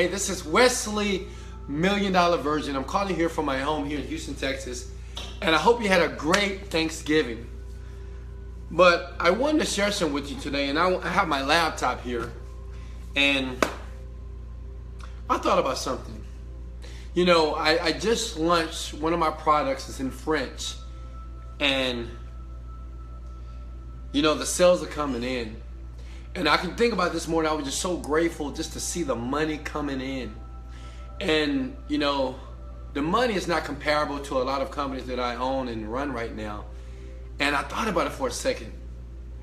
Hey, this is Wesley, Million Dollar Virgin. I'm calling here from my home here in Houston, Texas. And I hope you had a great Thanksgiving. But I wanted to share some with you today. And I have my laptop here. And I thought about something. You know, I just launched one of my products. It's in French. And, you know, the sales are coming in. And I can think about this morning, I was just so grateful just to see the money coming in. And, you know, the money is not comparable to a lot of companies that I own and run right now. And I thought about it for a second.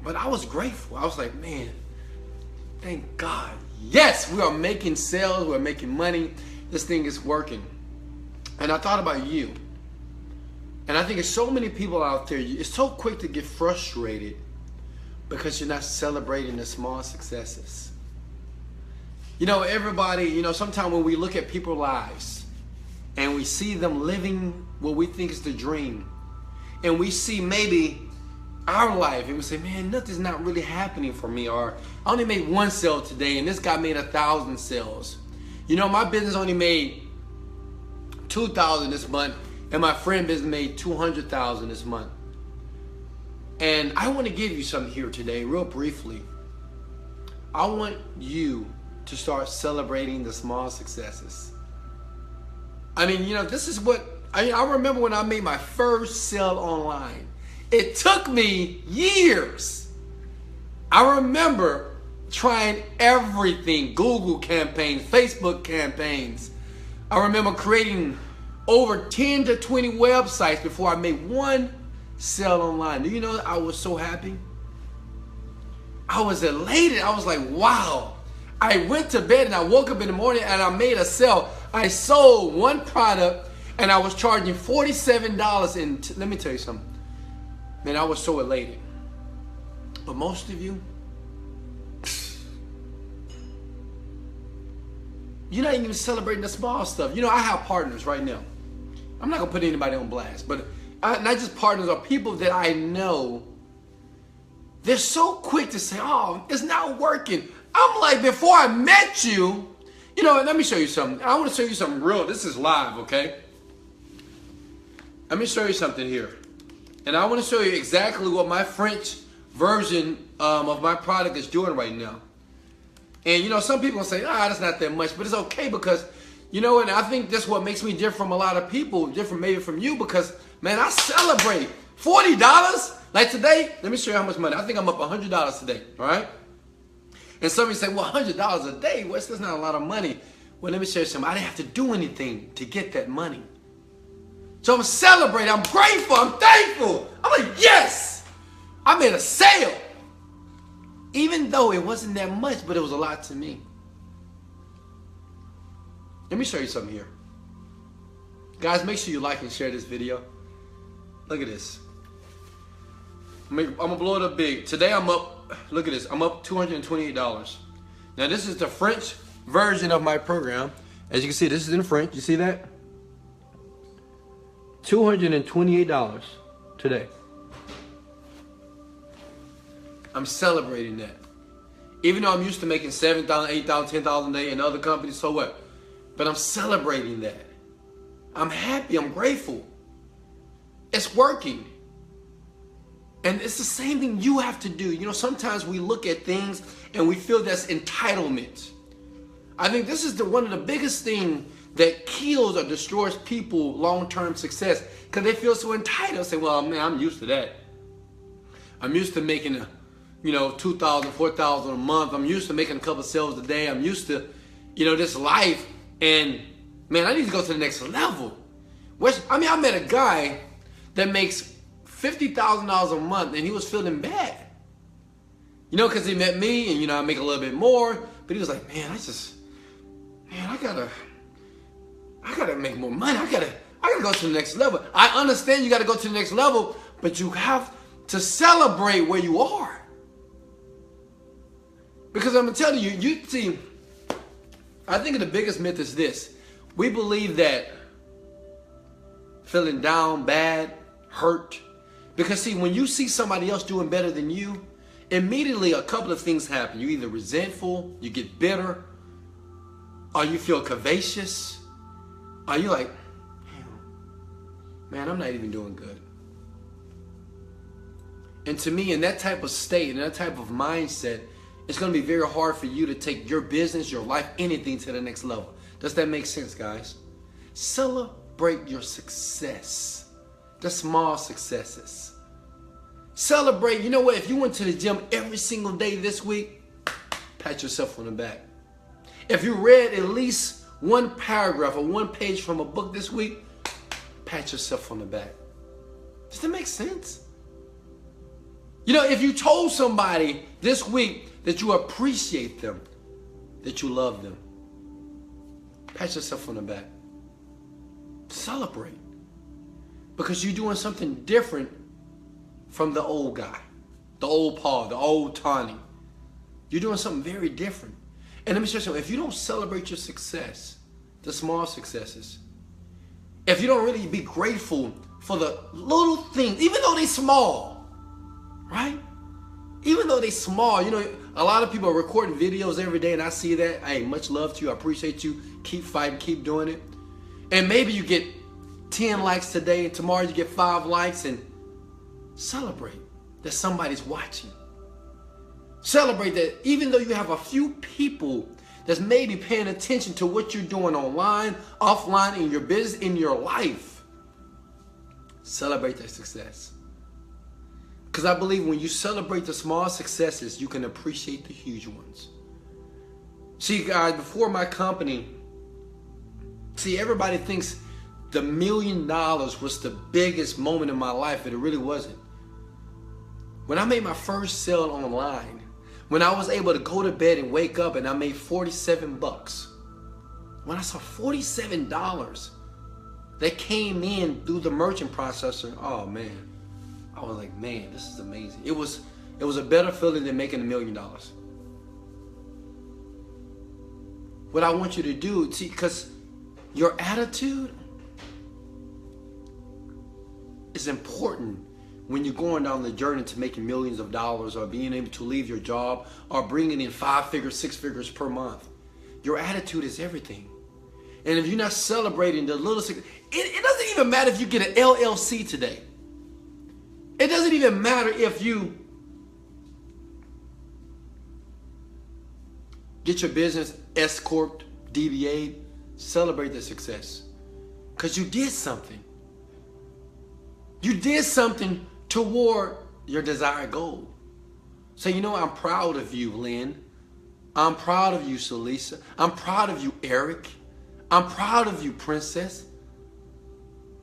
But I was grateful. I was like, man, thank God. Yes, we are making sales. We're making money. This thing is working. And I thought about you. And I think there's so many people out there, it's so quick to get frustrated because you're not celebrating the small successes. You know, everybody, you know, sometimes when we look at people's lives and we see them living what we think is the dream, and we see maybe our life and we say, man, nothing's not really happening for me, or I only made one sale today and this guy made 1,000 sales. You know, my business only made 2,000 this month and my friend business made 200,000 this month. And I want to give you something here today, real briefly. I want you to start celebrating the small successes. I mean, you know, this is what, I remember when I made my first sale online. It took me years. I remember trying everything, Google campaigns, Facebook campaigns. I remember creating over 10 to 20 websites before I made one sell online. Do you know I was so happy? I was elated. I was like, wow. I went to bed and I woke up in the morning and I made a sale. I sold one product and I was charging $47. And let me tell you something. Man, I was so elated. But most of you, you're not even celebrating the small stuff. You know, I have partners right now. I'm not going to put anybody on blast, but not just partners, are people that I know. They're so quick to say, oh, it's not working. I'm like, before I met you, you know, let me show you something. I want to show you something real. This is live, okay? Let me show you something here. And I want to show you exactly what my French version of my product is doing right now. And, you know, some people will say, that's not that much, but it's okay because, you know, and I think that's what makes me different from a lot of people, different maybe from you, because, man, I celebrate $40. Like today, let me show you how much money. I think I'm up $100 today, all right? And some of you say, well, $100 a day, Wes, that's not a lot of money. Well, let me show you something. I didn't have to do anything to get that money. So I'm celebrating. I'm grateful. I'm thankful. I'm like, yes, I made a sale. Even though it wasn't that much, but it was a lot to me. Let me show you something here. Guys, make sure you like and share this video. Look at this. I'm gonna blow it up big. Today I'm up, look at this, I'm up $228. Now this is the French version of my program. As you can see, this is in French. You see that? $228 today. I'm celebrating that. Even though I'm used to making $7,000, $8,000, $10,000 a day in other companies, so what? But I'm celebrating that. I'm happy, I'm grateful. It's working. And it's the same thing you have to do. You know, sometimes we look at things and we feel that's entitlement. I think this is one of the biggest things that kills or destroys people long-term success, because they feel so entitled. Say, well, man, I'm used to that. I'm used to making, you know, $2,000, $4,000 a month. I'm used to making a couple of sales a day. I'm used to, you know, this life. And man, I need to go to the next level. I mean, I met a guy that makes $50,000 a month and he was feeling bad. You know, because he met me and, you know, I make a little bit more. But he was like, man, I gotta make more money. I gotta go to the nenext level. I understand you gotta go to the next level, but you have to celebrate where you are. Because I'm gonna tell you, you see, I think the biggest myth is this. We believe that feeling down, bad, hurt. Because see, when you see somebody else doing better than you, immediately a couple of things happen. You either resentful, you get bitter, Or you feel curvaceous? Are you like, man, I'm not even doing good? And to me, in that type of state, in that type of mindset, it's going to be very hard for you to take your business, your life, anything to the next level. Does that make sense, guys? Celebrate your success. The small successes. Celebrate. You know what? If you went to the gym every single day this week, pat yourself on the back. If you read at least one paragraph or one page from a book this week, pat yourself on the back. Does that make sense? You know, if you told somebody this week that you appreciate them, that you love them, pat yourself on the back. Celebrate. Because you're doing something different from the old guy, the old Paul, the old Tawny. You're doing something very different. And let me tell you something, if you don't celebrate your success, the small successes, if you don't really be grateful for the little things, even though they're small, right? Even though they're small, you know, a lot of people are recording videos every day and I see that. Hey, much love to you. I appreciate you. Keep fighting, keep doing it. And maybe you get 10 likes today and tomorrow you get 5 likes, and celebrate that somebody's watching. Celebrate that even though you have a few people that's maybe paying attention to what you're doing online, offline, in your business, in your life, celebrate that success. Because I believe when you celebrate the small successes, you can appreciate the huge ones. See, guys, before my company, everybody thinks the $1 million was the biggest moment in my life, but it really wasn't. When I made my first sale online, when I was able to go to bed and wake up and I made $47, when I saw $47 that came in through the merchant processor, oh man, I was like, man, this is amazing. It was a better feeling than making $1 million. What I want you to do, see, because your attitude is important when you're going down the journey to making millions of dollars, or being able to leave your job, or bringing in 5 figures, 6 figures per month. Your attitude is everything. And if you're not celebrating the little, it doesn't even matter if you get an LLC today. It doesn't even matter if you get your business S-corped, DBA'd. Celebrate the success. Because you did something. You did something toward your desired goal. So you know, I'm proud of you, Lynn. I'm proud of you, Salisa. I'm proud of you, Eric. I'm proud of you, Princess.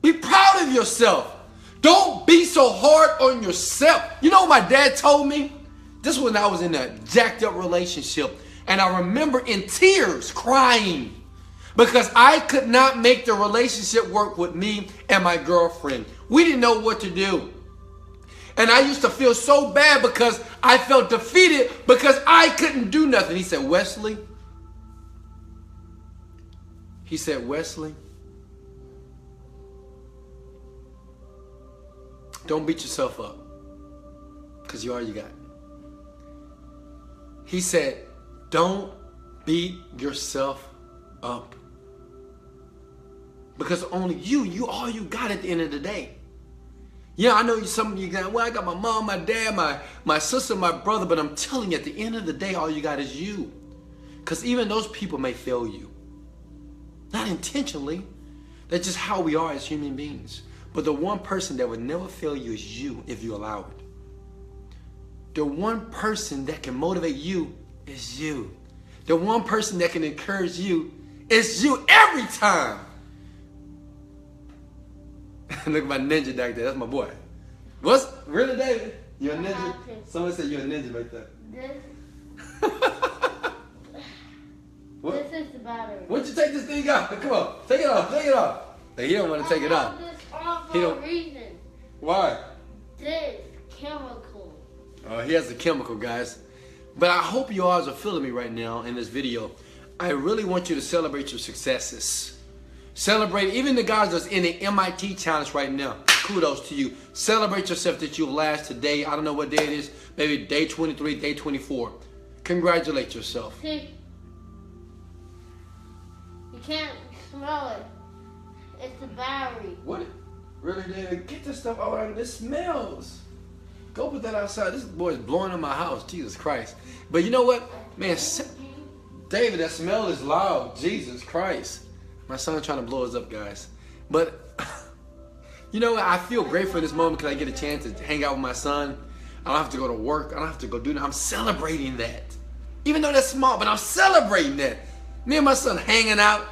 Be proud of yourself. Don't be so hard on yourself. You know what my dad told me? This was when I was in a jacked up relationship. And I remember in tears crying because I could not make the relationship work with me and my girlfriend. We didn't know what to do. And I used to feel so bad because I felt defeated because I couldn't do nothing. He said, Wesley, don't beat yourself up because you already got it. He said, don't beat yourself up. Because only you all you got at the end of the day. Yeah, I know some of you got, well, I got my mom, my dad, my sister, my brother, but I'm telling you, at the end of the day, all you got is you. Because even those people may fail you. Not intentionally. That's just how we are as human beings. But the one person that would never fail you is you, if you allow it. The one person that can motivate you is you. The one person that can encourage you is you every time. Look at my ninja back there. That's my boy. What's really, David? You're a ninja? Someone said you're a ninja right there. This is the battery. Why don't you take this thing off? Come on. Take it off. Take it off. He don't want to take it off. This off for a reason. Why? This chemical. Oh, he has a chemical, guys. But I hope you all are feeling me right now in this video. I really want you to celebrate your successes. Celebrate, even the guys that's in the MIT challenge right now. Kudos to you. Celebrate yourself that you've lasted today. I don't know what day it is. Maybe day 23, day 24. Congratulate yourself. See? You can't smell it. It's the battery. What? Really, David? Get this stuff out of this smells. Go put that outside. This boy's blowing up my house. Jesus Christ. But you know what? Man, David, that smell is loud. Jesus Christ. My son's trying to blow us up, guys. But, you know what? I feel grateful in this moment because I get a chance to hang out with my son. I don't have to go to work. I don't have to go do that. I'm celebrating that. Even though that's small, but I'm celebrating that. Me and my son hanging out,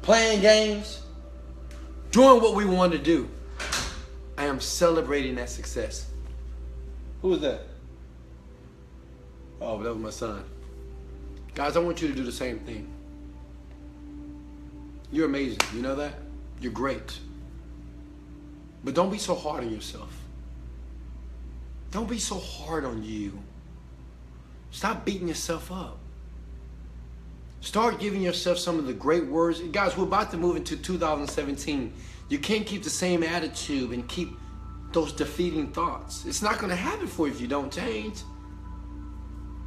playing games, doing what we want to do. I am celebrating that success. Who was that? Oh, that was my son. Guys, I want you to do the same thing. You're amazing. You know that? You're great. But don't be so hard on yourself. Don't be so hard on you. Stop beating yourself up. Start giving yourself some of the great words. Guys, we're about to move into 2017. You can't keep the same attitude and keep those defeating thoughts. It's not going to happen for you if you don't change.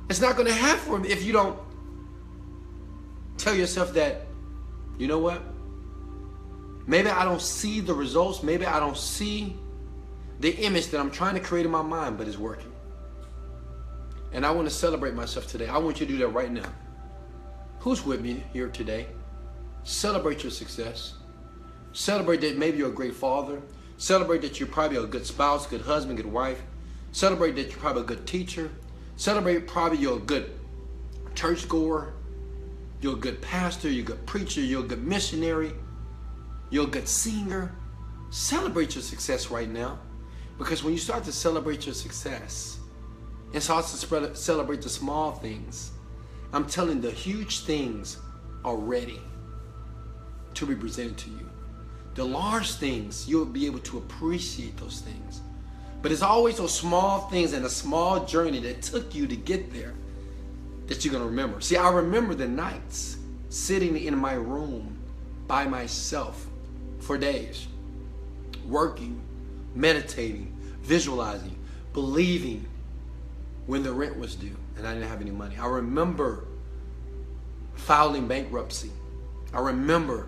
It's not going to happen for you if you don't tell yourself that, you know what? Maybe I don't see the results. Maybe I don't see the image that I'm trying to create in my mind, but it's working. And I want to celebrate myself today. I want you to do that right now. Who's with me here today? Celebrate your success. Celebrate that maybe you're a great father. Celebrate that you're probably a good spouse, good husband, good wife. Celebrate that you're probably a good teacher. Celebrate probably you're a good churchgoer. You're a good pastor. You're a good preacher. You're a good missionary. You're a good singer. Celebrate your success right now. Because when you start to celebrate your success, and start to celebrate the small things, I'm telling you, the huge things are ready to be presented to you. The large things, you'll be able to appreciate those things. But it's always those small things and a small journey that took you to get there that you're going to remember. See, I remember the nights sitting in my room by myself for days, working, meditating, visualizing, believing when the rent was due and I didn't have any money. I remember filing bankruptcy. I remember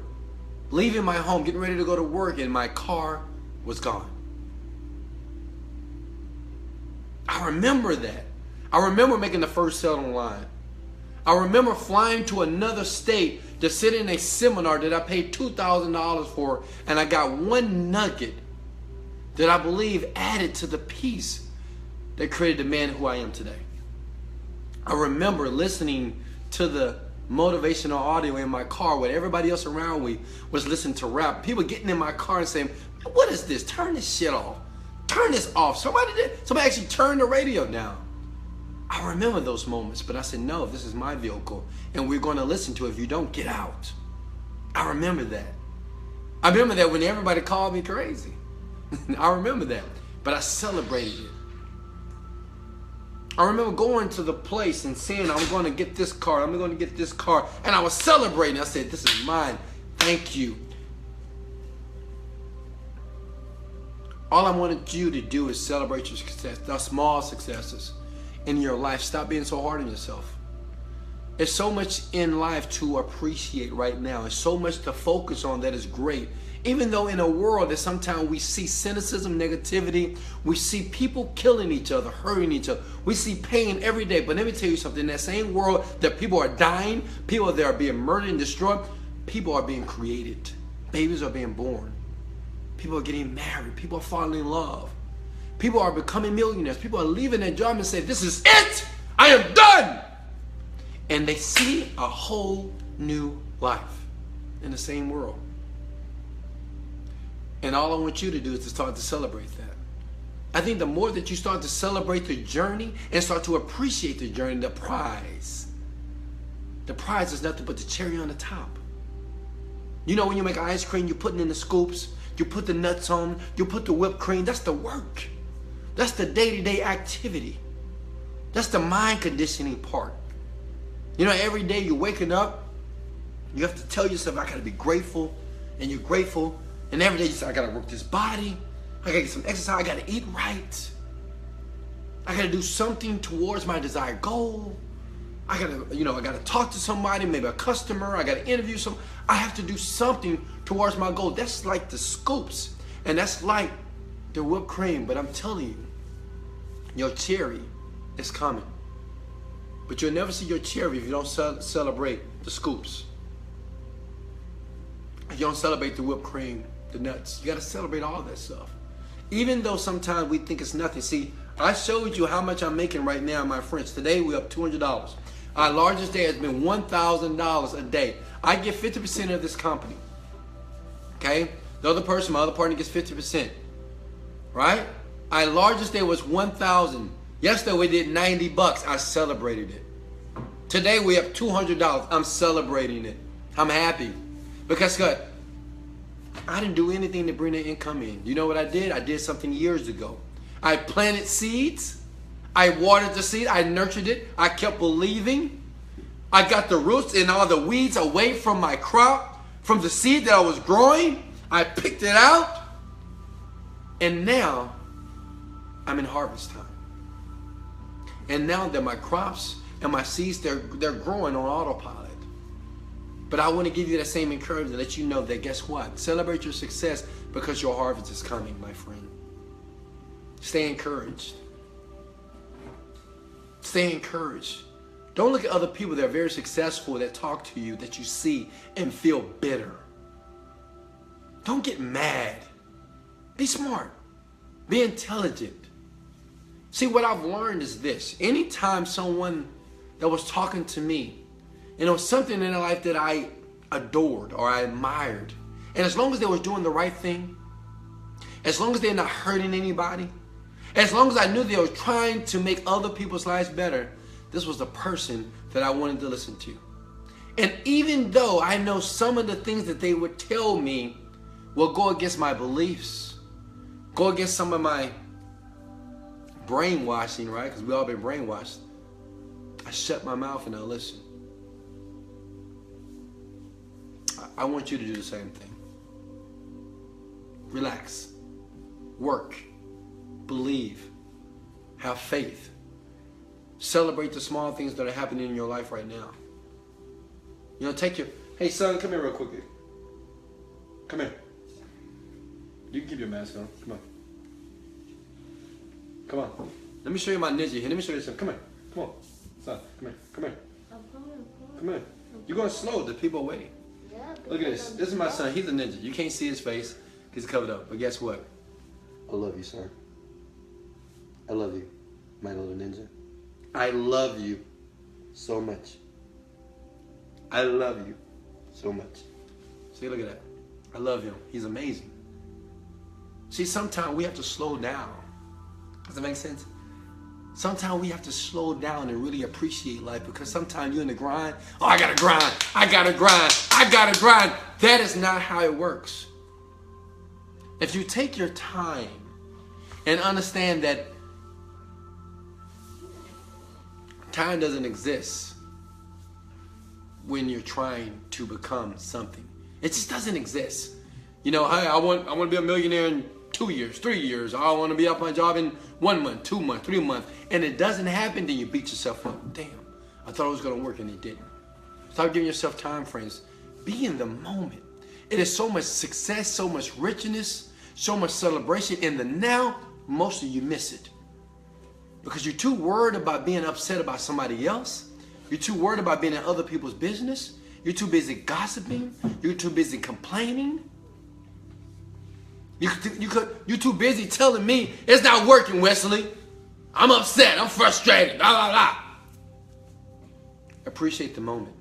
leaving my home, getting ready to go to work, and my car was gone. I remember that. I remember making the first sale online. I remember flying to another state to sit in a seminar that I paid $2,000 for, and I got one nugget that I believe added to the peace that created the man who I am today. I remember listening to the motivational audio in my car when everybody else around me was listening to rap. People getting in my car and saying, "What is this? Turn this shit off. Turn this off." Somebody actually turned the radio down. I remember those moments, but I said, no, this is my vehicle, and we're going to listen to it. If you don't, get out. I remember that. I remember that when everybody called me crazy. I remember that, but I celebrated it. I remember going to the place and saying, I'm going to get this car, I'm going to get this car, and I was celebrating. I said, this is mine. Thank you. All I wanted you to do is celebrate your success, the small successes in your life. Stop being so hard on yourself. There's so much in life to appreciate right now. There's so much to focus on that is great. Even though in a world that sometimes we see cynicism, negativity, we see people killing each other, hurting each other. We see pain every day. But let me tell you something. In that same world that people are dying, people that are being murdered and destroyed, people are being created. Babies are being born. People are getting married. People are falling in love. People are becoming millionaires. People are leaving their job and say, this is it. I am done. And they see a whole new life in the same world. And all I want you to do is to start to celebrate that. I think the more that you start to celebrate the journey and start to appreciate the journey, the prize is nothing but the cherry on the top. You know when you make ice cream, you put it in the scoops, you put the nuts on, you put the whipped cream. That's the work. That's the day-to-day activity. That's the mind conditioning part. You know, every day you're waking up, you have to tell yourself, I got to be grateful, and you're grateful. And every day you say, I got to work this body, I got to get some exercise, I got to eat right, I got to do something towards my desired goal. I gotta talk to somebody, maybe a customer. I gotta interview some. I have to do something towards my goal. That's like the scoops, and that's like the whipped cream. But I'm telling you, your cherry is coming. But you'll never see your cherry if you don't celebrate the scoops. If you don't celebrate the whipped cream, the nuts. You gotta celebrate all that stuff. Even though sometimes we think it's nothing. See, I showed you how much I'm making right now, my friends. Today we're up $200. Our largest day has been $1,000 a day. I get 50% of this company. Okay? The other person, my other partner, gets 50%. Right? Our largest day was $1,000. Yesterday we did $90. I celebrated it. Today we have $200. I'm celebrating it. I'm happy. Because what? I didn't do anything to bring the income in. You know what I did? I did something years ago. I planted seeds. I watered the seed. I nurtured it. I kept believing. I got the roots and all the weeds away from my crop, from the seed that I was growing. I picked it out. And now I'm in harvest time. And now that my crops and my seeds, they're growing on autopilot. But I want to give you that same encouragement, let you know that guess what? Celebrate your success because your harvest is coming, my friend. Stay encouraged. Stay encouraged. Don't look at other people that are very successful that talk to you, that you see and feel bitter. Don't get mad. Be smart. Be intelligent. See, what I've learned is this. Anytime someone that was talking to me, and it was something in their life that I adored or I admired, and as long as they was doing the right thing, as long as they're not hurting anybody, as long as I knew they were trying to make other people's lives better, this was the person that I wanted to listen to. And even though I know some of the things that they would tell me will go against my beliefs, go against some of my brainwashing, right? Because we all been brainwashed. I shut my mouth and I listen. I want you to do the same thing. Relax. Work. Believe. Have faith. Celebrate the small things that are happening in your life right now. You know, take your... Hey, son, come here real quickly. Come here. You can keep your mask on. Come on. Come on. Let me show you my ninja here. Let me show you something. Come here. Come on. Son, come here. Come here. Come here. You're going slow. The people are waiting. Look at this. This is my son. He's a ninja. You can't see his face. He's covered up. But guess what? I love you, son. I love you, my little ninja. I love you so much. I love you so much. See, look at that. I love him. He's amazing. See, sometimes we have to slow down. Does that make sense? Sometimes we have to slow down and really appreciate life, because sometimes you're in the grind. Oh, I gotta grind. I gotta grind. I gotta grind. That is not how it works. If you take your time and understand that time doesn't exist when you're trying to become something. It just doesn't exist. You know, hey, I want to be a millionaire in 2 years, 3 years. I want to be up my job in 1 month, 2 months, 3 months. And it doesn't happen, then you beat yourself up. Damn, I thought it was going to work and it didn't. Stop giving yourself time frames. Be in the moment. It is so much success, so much richness, so much celebration in the now. Most of you miss it. Because you're too worried about being upset about somebody else. You're too worried about being in other people's business. You're too busy gossiping. You're too busy complaining. You're too busy telling me it's not working, Wesley. I'm upset. I'm frustrated. Blah, blah, blah. Appreciate the moment.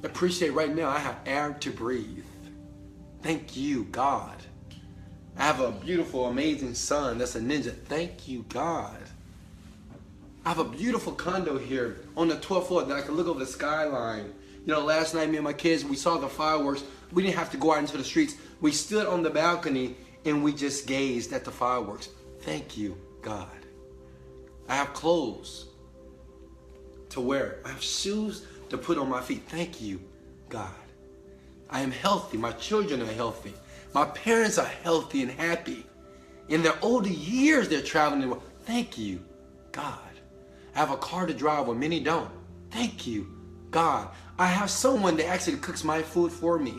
Appreciate right now I have air to breathe. Thank you, God. I have a beautiful, amazing son that's a ninja. Thank you, God. I have a beautiful condo here on the 12th floor that I can look over the skyline. You know, last night, me and my kids, we saw the fireworks. We didn't have to go out into the streets. We stood on the balcony and we just gazed at the fireworks. Thank you, God. I have clothes to wear. I have shoes to put on my feet. Thank you, God. I am healthy. My children are healthy. My parents are healthy and happy. In their older years, they're traveling the world. Thank you, God. I have a car to drive where many don't. Thank you, God. I have someone that actually cooks my food for me.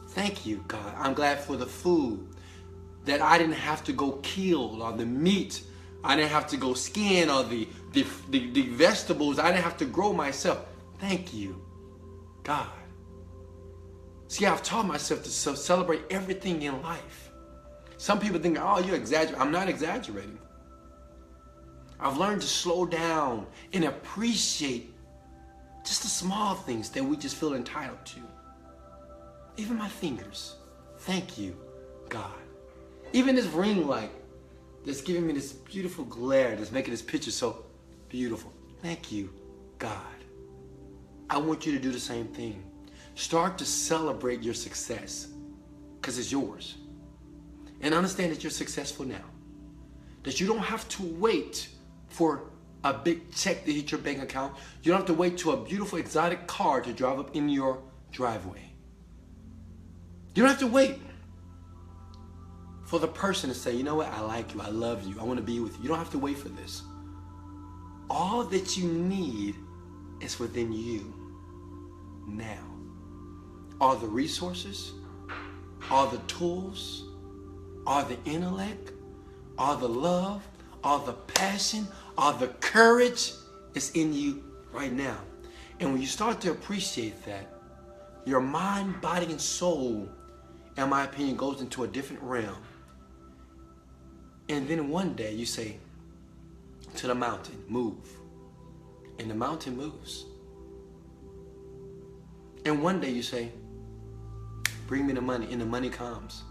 Thank you, God. I'm glad for the food that I didn't have to go kill, or the meat I didn't have to go skin, or the vegetables I didn't have to grow myself. Thank you, God. See, I've taught myself to celebrate everything in life. Some people think, oh, you're exaggerating. I'm not exaggerating. I've learned to slow down and appreciate just the small things that we just feel entitled to. Even my fingers. Thank you, God. Even this ring light that's giving me this beautiful glare, that's making this picture so beautiful. Thank you, God. I want you to do the same thing. Start to celebrate your success, because it's yours. And understand that you're successful now. That you don't have to wait for a big check to hit your bank account. You don't have to wait to a beautiful exotic car to drive up in your driveway. You don't have to wait for the person to say, you know what, I like you, I love you, I want to be with you. You don't have to wait for this. All that you need is within you now. All the resources, all the tools, all the intellect, all the love, all the passion, all the courage is in you right now. And when you start to appreciate that, your mind, body, and soul, in my opinion, goes into a different realm. And then one day you say to the mountain, move. And the mountain moves. And one day you say, bring me the money, and the money comes.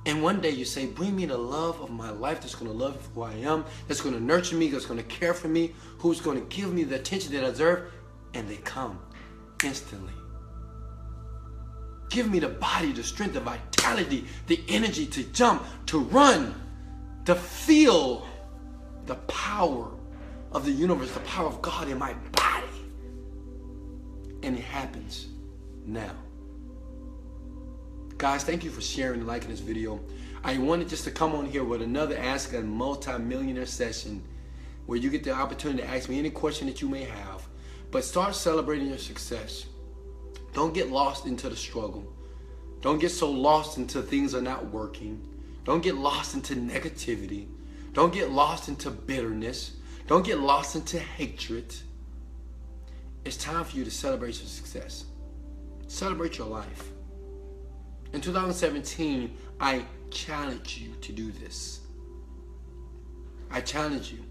And one day you say, bring me the love of my life that's going to love who I am, that's going to nurture me, that's going to care for me, who's going to give me the attention that I deserve. And they come instantly. Give me the body, the strength, the vitality, the energy to jump, to run, to feel the power of the universe, the power of God in my body. And it happens now. Guys, thank you for sharing and liking this video. I wanted just to come on here with another Ask a Multi-Millionaire session where you get the opportunity to ask me any question that you may have. But start celebrating your success. Don't get lost into the struggle. Don't get so lost into things are not working. Don't get lost into negativity. Don't get lost into bitterness. Don't get lost into hatred. It's time for you to celebrate your success. Celebrate your life. In 2017, I challenge you to do this. I challenge you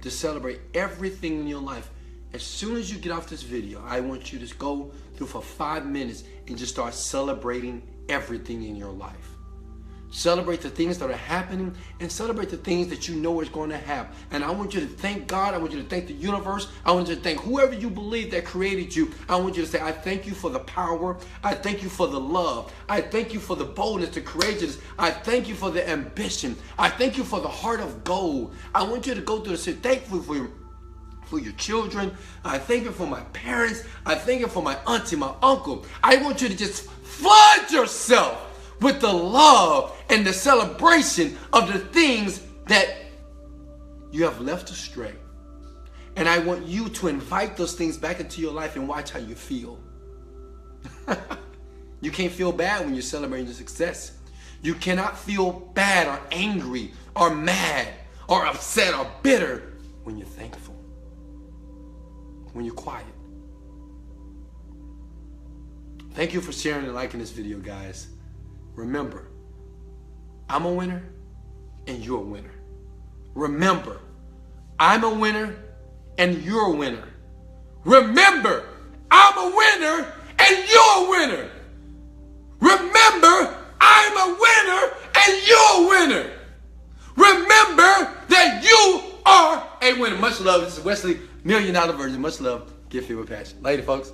to celebrate everything in your life. As soon as you get off this video, I want you to go through for 5 minutes and just start celebrating everything in your life. Celebrate the things that are happening and celebrate the things that you know is going to happen. And I want you to thank God. I want you to thank the universe. I want you to thank whoever you believe that created you. I want you to say, I thank you for the power. I thank you for the love. I thank you for the boldness, the courageousness. I thank you for the ambition. I thank you for the heart of gold. I want you to go through and say, thankful for your children. I thank you for my parents. I thank you for my auntie, my uncle. I want you to just flood yourself with the love and the celebration of the things that you have left astray. And I want you to invite those things back into your life and watch how you feel. You can't feel bad when you're celebrating your success. You cannot feel bad or angry or mad or upset or bitter when you're thankful. When you're quiet. Thank you for sharing and liking this video, guys. Remember, I'm a winner and you're a winner. Remember, I'm a winner and you're a winner. Remember, I'm a winner and you're a winner. Remember, I'm a winner and you're a winner. Remember that you are a winner. Much love. This is Wesley, $1 Million Virgin. Much love. Get filled with passion. Later, folks.